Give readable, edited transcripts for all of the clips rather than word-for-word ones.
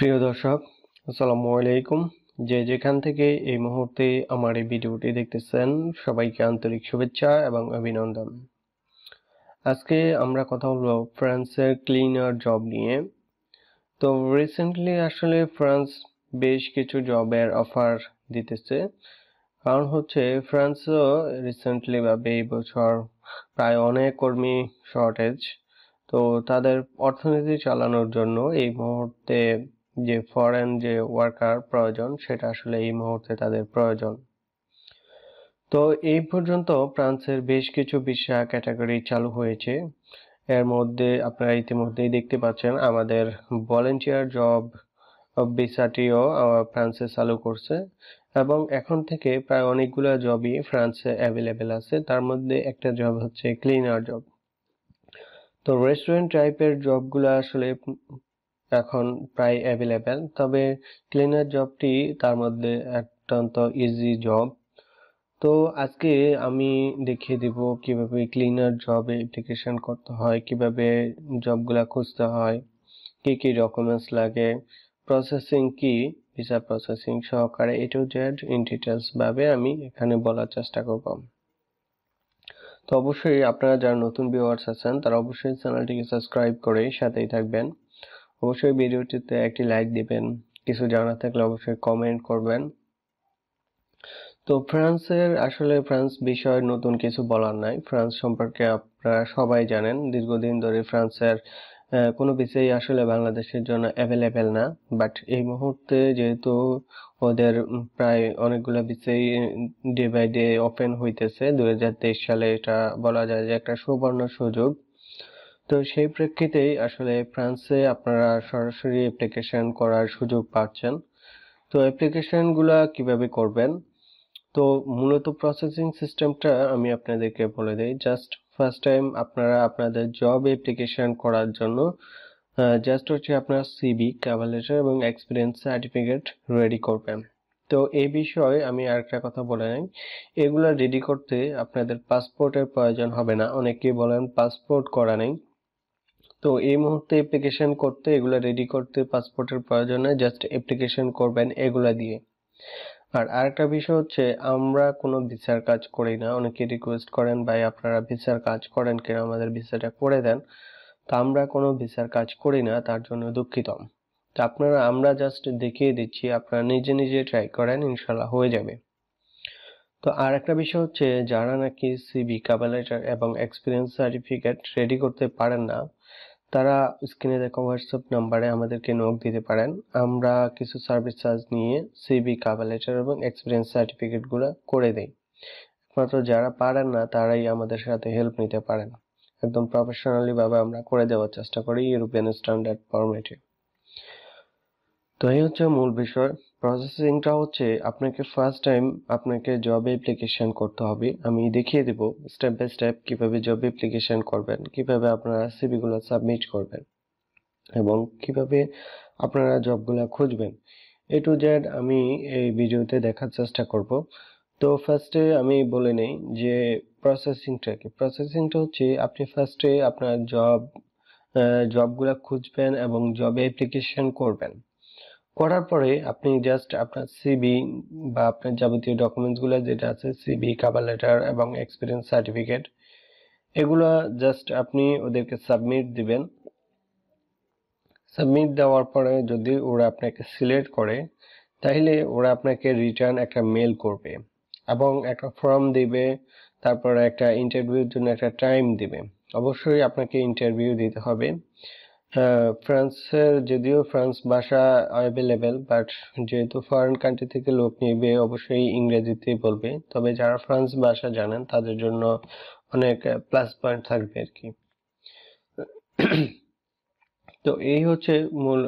প্রিয় দর্শক, আসসালামু আলাইকুম। যে যেখান থেকে এই মুহূর্তে আমার এই ভিডিওটি দেখতেছেন, সবাইকে আন্তরিক শুভেচ্ছা এবং অভিনন্দন। আজকে আমরা কথা বলবো ফ্রান্সের ক্লিনার জব নিয়ে। তো রিসেন্টলি আসলে ফ্রান্স বেশ কিছু জবের অফার দিতেছে। কারণ হচ্ছে ফ্রান্সও রিসেন্টলি বা এই বছর প্রায় অনেক কর্মী শর্টেজ। তো তাদের অর্থনীতি চালানোর জন্য এই মুহূর্তে যে ফরেন যে ওয়ার্কার প্রয়োজন, সেটা আসলে এই মুহূর্তে তাদের প্রয়োজন। তো এই পর্যন্ত ফ্রান্সের বেশ কিছু ভিসা ক্যাটাগরি চালু হয়েছে। এর মধ্যে আপনারা ইতিমধ্যেই দেখতে পাচ্ছেন আমাদের ভলেন্টিয়ার জব ভিসাটিও ফ্রান্সে চালু করছে, এবং এখন থেকে প্রায় অনেকগুলো জবই ফ্রান্সে অ্যাভেলেবেল আছে। তার মধ্যে একটা জব হচ্ছে ক্লিনার জব। তো রেস্টুরেন্ট টাইপের জবগুলো আসলে এখন প্রায় অ্যাভেলেবেল, তবে ক্লিনার জবটি তার মধ্যে অত্যন্ত ইজি জব। তো আজকে আমি দেখিয়ে দিব কিভাবে ক্লিনার জবে অ্যাপ্লিকেশন করতে হয়, কিভাবে জবগুলা খুঁজতে হয়, কি কি ডকুমেন্টস লাগে, প্রসেসিং কি, ভিসা প্রসেসিং সহকারে এ টু জেড ইন ডিটেলস ভাবে আমি এখানে বলার চেষ্টা করব। তো অবশ্যই আপনারা যারা নতুন ভিউয়ার্স আছেন তারা অবশ্যই চ্যানেলটিকে সাবস্ক্রাইব করে সাথেই থাকবেন। অবশ্যই ভিডিওটিতে একটি লাইক দিবেন, কিছু জানা থাকলে অবশ্যই কমেন্ট করবেন। তো ফ্রান্স বিষয়ে নতুন কিছু বলার নাই। ফ্রান্স সম্পর্কে আপনারা সবাই জানেন, দীর্ঘদিন ধরে ফ্রান্সের কোনো ভিসাই আসলে বাংলাদেশের জন্য অ্যাভেলেবেল না। বাট এই মুহূর্তে যেহেতু ওদের প্রায় অনেকগুলো ভিসাই ডে বাই ডে ওপেন হইতেছে, 2023 সালে এটা বলা যায় যে একটা সুবর্ণ সুযোগ। তো সেই প্রেক্ষিতেই আসলে ফ্রান্সে আপনারা সরাসরি অ্যাপ্লিকেশন করার সুযোগ পাচ্ছেন। তো অ্যাপ্লিকেশন গুলা কিভাবে করবেন, তো মূলত প্রসেসিং সিস্টেমটা আমি আপনাদেরকে বলে দেই। জাস্ট ফার্স্ট টাইম আপনারা আপনাদের জব অ্যাপ্লিকেশন করার জন্য জাস্ট হচ্ছে আপনার সিভি, কভার লেটার এবং এক্সপিরিয়েন্স সার্টিফিকেট রেডি করবেন। তো এই বিষয়ে আমি আরেকটা কথা বলে নিই, এগুলা রেডি করতে আপনাদের পাসপোর্টের প্রয়োজন হবে না। অনেকেই বলেন পাসপোর্ট করা নেই। তো এই মুহূর্তে অ্যাপ্লিকেশন করতে, এগুলা রেডি করতে পাসপোর্টের প্রয়োজন নেই, জাস্ট অ্যাপ্লিকেশন করবেন এগুলা দিয়ে। আর আরেকটা বিষয় হচ্ছে, আমরা কোনো ভিসার কাজ করি না। অনেকে রিকোয়েস্ট করেন ভাই আপনারা ভিসার কাজ করেন কিনা, আমাদের ভিসাটা করে দেন। তো আমরা কোনো ভিসার কাজ করি না, তার জন্য দুঃখিত। তো আমরা জাস্ট দেখিয়ে দিচ্ছি, আপনারা নিজে নিজে ট্রাই করেন, ইনশাল্লাহ হয়ে যাবে। তো আর একটা বিষয় হচ্ছে, যারা নাকি সিভি, কভার লেটার এবং এক্সপিরিয়েন্স সার্টিফিকেট রেডি করতে পারেন না, তারা স্ক্রিনে দেখা হোয়াটসঅ্যাপ নাম্বারে আমাদেরকে নক দিতে পারেন। আমরা কিছু সার্ভিস চার্জ নিয়ে সিভি, কভার লেটার এবং এক্সপিরিয়েন্স সার্টিফিকেট গুলো করে দেই। একমাত্র যারা পারেন না তারাই আমাদের সাথে হেল্প নিতে পারেন। একদম প্রফেশনালি ভাবে আমরা করে দেওয়ার চেষ্টা করি ইউরোপিয়ান স্ট্যান্ডার্ড ফরম্যাটে। তো এই হচ্ছে মূল বিষয়। প্রসেসিংটা হচ্ছে, আপনাকে ফার্স্ট টাইম আপনাকে জব অ্যাপ্লিকেশন করতে হবে। আমি দেখিয়ে দেব স্টেপ বাই স্টেপ কিভাবে জব অ্যাপ্লিকেশন করবেন, কিভাবে আপনারা সিভি গুলো সাবমিট করবেন এবং কিভাবে আপনারা জবগুলা খুঁজবেন। এ টু জেড আমি এই ভিডিওতে দেখার চেষ্টা করব। তো ফার্স্টে আমি বলে নেই যে প্রসেসিংটা হচ্ছে, আপনি ফার্স্টে আপনার জবগুলা খুঁজবেন এবং জব অ্যাপ্লিকেশন করবেন। করার পরে আপনি জাস্ট আপনার সিভি বা আপনার যাবতীয় ডকুমেন্টসগুলো যেটা আছে, সিভি, কভার লেটার এবং এক্সপিরিয়েন্স সার্টিফিকেট, এগুলা জাস্ট আপনি ওদেরকে সাবমিট দিবেন। সাবমিট দেওয়ার পরে যদি ওরা আপনাকে সিলেক্ট করে, তাহলে ওরা আপনাকে রিটার্ন একটা মেল করবে এবং একটা ফর্ম দিবে। তারপরে একটা ইন্টারভিউর জন্য একটা টাইম দিবে। অবশ্যই আপনাকে ইন্টারভিউ দিতে হবে। যদিও ফ্রান্স ভাষা অ্যাভেলেবেল, বাট যেহেতু ফরেন কান্ট্রি থেকে লোক নিবে, অবশ্যই ইংরেজিতেই বলবে। তবে যারা ফ্রান্স ভাষা জানেন তাদের জন্য অনেক প্লাস পয়েন্ট থাকবে আর কি। তো এই হচ্ছে মূল।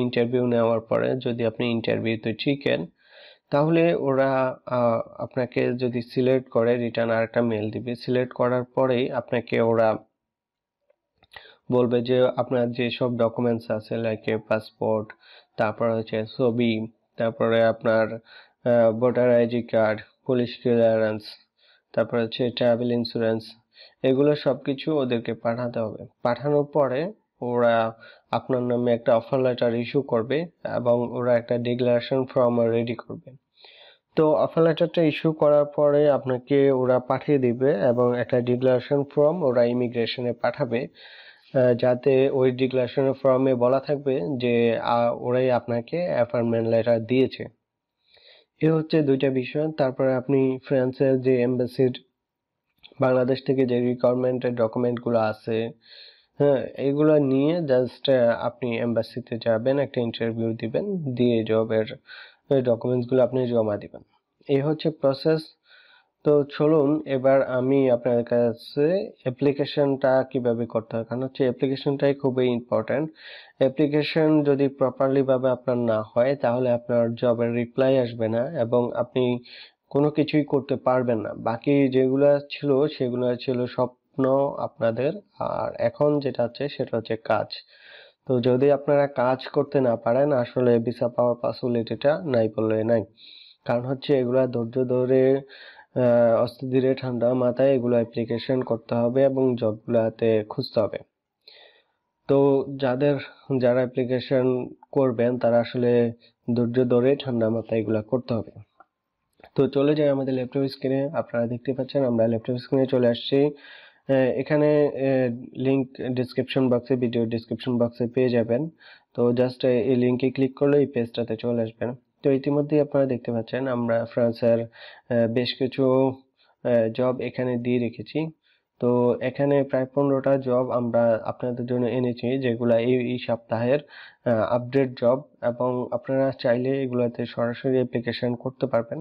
ইন্টারভিউ নেওয়ার পরে যদি আপনি ইন্টারভিউতে টিকেন, তাহলে ওরা আপনাকে যদি সিলেক্ট করে, রিটার্ন আরেকটা মেল দিবে। সিলেক্ট করার পরেই আপনাকে ওরা বলবে যে আপনার যে সব ডকুমেন্টস আছে, লাইক পাসপোর্ট, তারপর হচ্ছে ছবি, তারপরে আপনার voter ID card, police clearance, তারপর হচ্ছে ট্রাভেল ইন্স্যুরেন্স, এগুলো সবকিছু ওদেরকে পাঠাতে হবে। পাঠানোর পরে ওরা আপনার নামে একটা অফার লেটার ইস্যু করবে এবং ওরা একটা ডিক্লারেশন ফর্ম রেডি করবে। তো অফার লেটারটা ইস্যু করার পরে আপনাকে ওরা পাঠিয়ে দিবে এবং একটা ডিক্লারেশন ফর্ম ওরা ইমিগ্রেশনে পাঠাবে, যাতে ওই ডিক্লারেশন ফর্মে বলা থাকবে যে ওরাই আপনাকে অ্যাপয়েন্টমেন্ট লেটার দিয়েছে। এ হচ্ছে দুইটা বিষয়। তারপরে আপনি ফ্রান্সের যে এমবাসির বাংলাদেশ থেকে যে রিকোয়ারমেন্টের ডকুমেন্টগুলো আছে, হ্যাঁ, এগুলো নিয়ে জাস্ট আপনি এমবাসিতে যাবেন, একটা ইন্টারভিউ দিবেন, দিয়ে জবের ডকুমেন্টসগুলো আপনি জমা দিবেন। এই হচ্ছে প্রসেস। তো চলুন এবার আমি আপনার কাছে অ্যাপ্লিকেশনটা কিভাবে করতে হয়, কারণ হচ্ছে অ্যাপ্লিকেশনটাই খুবই ইম্পর্ট্যান্ট। অ্যাপ্লিকেশন যদি প্রপারলি ভাবে আপনার না হয় তাহলে আপনার জবের রিপ্লাই আসবে না এবং আপনি কোনো কিছুই করতে পারবেন না। বাকি যেগুলা ছিল সেগুলো ছিল স্বপ্ন আপনাদের, আর এখন যেটা আছে সেটা হচ্ছে কাজ। তো যদি আপনারা কাজ করতে না পারেন আসলে ভিসা পাওয়ার পসিবিলিটিটা নাই বললে নাই। কারণ হচ্ছে এগুলা ধৈর্য ধরে অস্ত্র ধীরে ঠান্ডা মাথায় এগুলো অ্যাপ্লিকেশন করতে হবে এবং জবগুলাতে খুঁজতে হবে। তো যারা অ্যাপ্লিকেশন করবেন তারা আসলে ধৈর্য ধরে ঠান্ডা মাথায় এগুলা করতে হবে। তো চলে যাই আমাদের ল্যাপটপ স্ক্রিনে। আপনারা দেখতে পাচ্ছেন আমরা ল্যাপটপ স্ক্রিনে চলে আসছি। এখানে লিংক ডিসক্রিপশন বক্সে, ভিডিও ডিসক্রিপশন বক্সে পেয়ে যাবেন। তো জাস্ট এই লিংকে ক্লিক করলে এই পেজটাতে চলে আসবেন। তো ইতিমধ্যেই আপনারা দেখতে পাচ্ছেন আমরা ফ্রান্সের বেশ কিছু জব এখানে দিয়ে রেখেছি। তো এখানে প্রায় 15টা জব আমরা আপনাদের জন্য এনেছি, যেগুলা এই সপ্তাহের আপডেট জব, এবং আপনারা চাইলে এগুলাতে সরাসরি অ্যাপ্লিকেশন করতে পারবেন।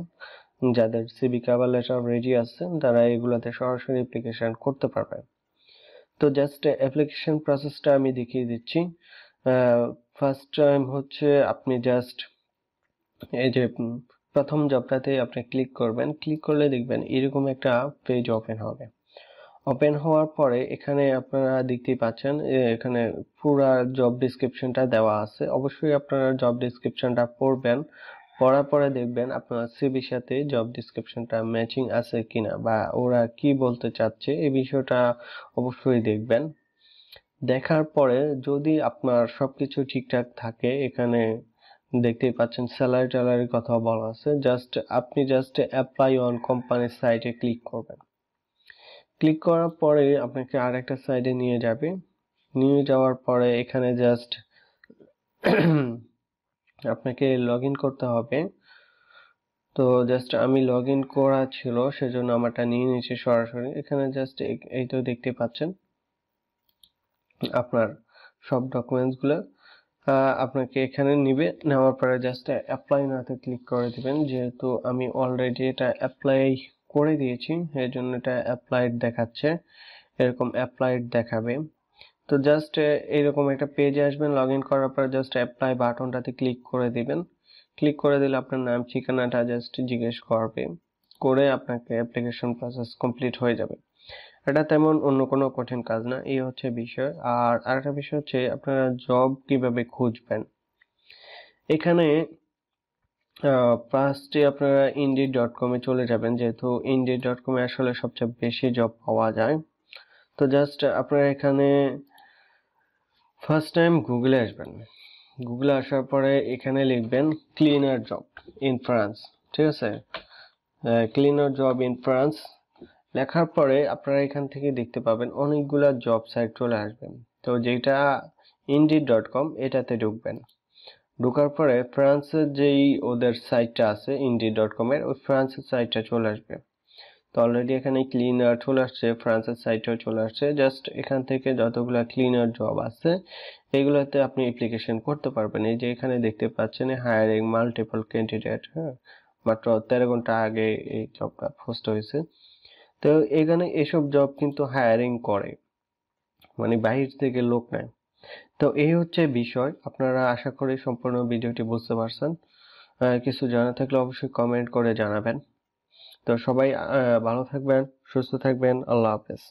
যাদের সিভি কভার লেটার রেডি আছে তারা এগুলাতে সরাসরি অ্যাপ্লিকেশন করতে পারবেন। তো জাস্ট অ্যাপ্লিকেশন প্রসেসটা আমি দেখিয়ে দিচ্ছি। ফার্স্ট টাইম হচ্ছে আপনি জাস্ট এই যে প্রথম জবটাতে আপনি ক্লিক করবেন, ক্লিক করলে দেখবেন এরকম একটা পেজ ওপেন হবে। ওপেন হওয়ার পরে এখানে আপনারা দেখতেই পাচ্ছেন এখানে পুরা জব ডেসক্রিপশনটা দেওয়া আছে। অবশ্যই আপনারা জব ডেসক্রিপশনটা পড়বেন, পড়ার পরে দেখবেন আপনার সিভির সাথে জব ডেসক্রিপশনটা ম্যাচিং আছে কিনা বা ওরা কি বলতে চাচ্ছে এই বিষয়টা অবশ্যই দেখবেন। দেখার পরে যদি আপনার সবকিছু ঠিকঠাক থাকে, এখানে দেখতেই পাচ্ছেন স্যালারি ট্যালারির কথা বলা আছে, আপনি জাস্ট অ্যাপ্লাই অন কোম্পানির সাইটে ক্লিক করবেন। ক্লিক করার পরে আপনাকে আর একটা সাইডে নিয়ে যাবে। নিয়ে যাওয়ার পরে এখানে জাস্ট আপনাকে লগ ইন করতে হবে। তো জাস্ট আমি লগ ইন করা ছিল সেজন্য আমারটা নিয়ে নিয়েছি সরাসরি। এখানে জাস্ট এই তো দেখতে পাচ্ছেন আপনার সব ডকুমেন্টস গুলো আপনাকে এখানে নিবে। নেওয়ার পরে জাস্ট অ্যাপ্লাই নাতে ক্লিক করে দিবেন। যেহেতু আমি অলরেডি এটা অ্যাপ্লাই করে দিয়েছি এর জন্য এটা অ্যাপ্লাইড দেখাচ্ছে, এরকম অ্যাপ্লাইড দেখাবে। তো জাস্ট এরকম একটা পেজে আসবেন, লগ ইন করার পর জাস্ট অ্যাপ্লাই বাটনটাতে ক্লিক করে দিবেন। ক্লিক করে দিলে আপনার নাম ঠিকানাটা জাস্ট জিজ্ঞেস করবে, করে আপনাকে অ্যাপ্লিকেশন প্রসেস কমপ্লিট হয়ে যাবে। এটা তেমন অন্য কোনো কঠিন কাজ না, এই হচ্ছে বিষয়। আর আরেকটা বিষয় হচ্ছে আপনারা জব কিভাবে খুঁজবেন। এখানে ফার্স্টে আপনারা indeed.com-এ চলে যাবেন, যেহেতু indeed.com-এ আসলে সবচেয়ে বেশি জব পাওয়া যায়। তো জাস্ট আপনারা এখানে ফার্স্ট টাইম গুগলে আসবেন। গুগলে আসার পরে এখানে লিখবেন ক্লিনার জব ইন ফ্রান্স, ঠিক আছে? ক্লিনার জব ইন ফ্রান্স লেখার পরে আপনারা এখান থেকে দেখতে পাবেন অনেকগুলা জব সাইট চলে আসবেন। তো যেটা indeed.com এটাতে ঢুকবেন। ঢোকার পরে ফ্রান্সের যেই ওদের সাইটটা আছে indeed.com এর, ওই ফ্রান্সের সাইটটা চলে আসবে। তো অলরেডি এখানে ক্লিনার চলে আসছে, ফ্রান্সের সাইটটাও চলে আসছে। জাস্ট এখান থেকে যতগুলা ক্লিনার জব আছে এগুলোতে আপনি অ্যাপ্লিকেশন করতে পারবেন। এই যে এখানে দেখতে পাচ্ছেন হায়ারিং মাল্টিপল ক্যান্ডিডেট, হ্যাঁ, মাত্র 13 ঘন্টা আগে এই জবটা পোস্ট হয়েছে। তো এখানে এসব জব কিন্তু হায়ারিং করে, মানে বাহির থেকে লোক নেয়। তো এই হচ্ছে বিষয়। আপনারা আশা করি সম্পূর্ণ ভিডিওটি বুঝতে পারছেন। কিছু জানা থাকলে অবশ্যই কমেন্ট করে জানাবেন। তো সবাই ভালো থাকবেন, সুস্থ থাকবেন। আল্লাহ হাফেজ।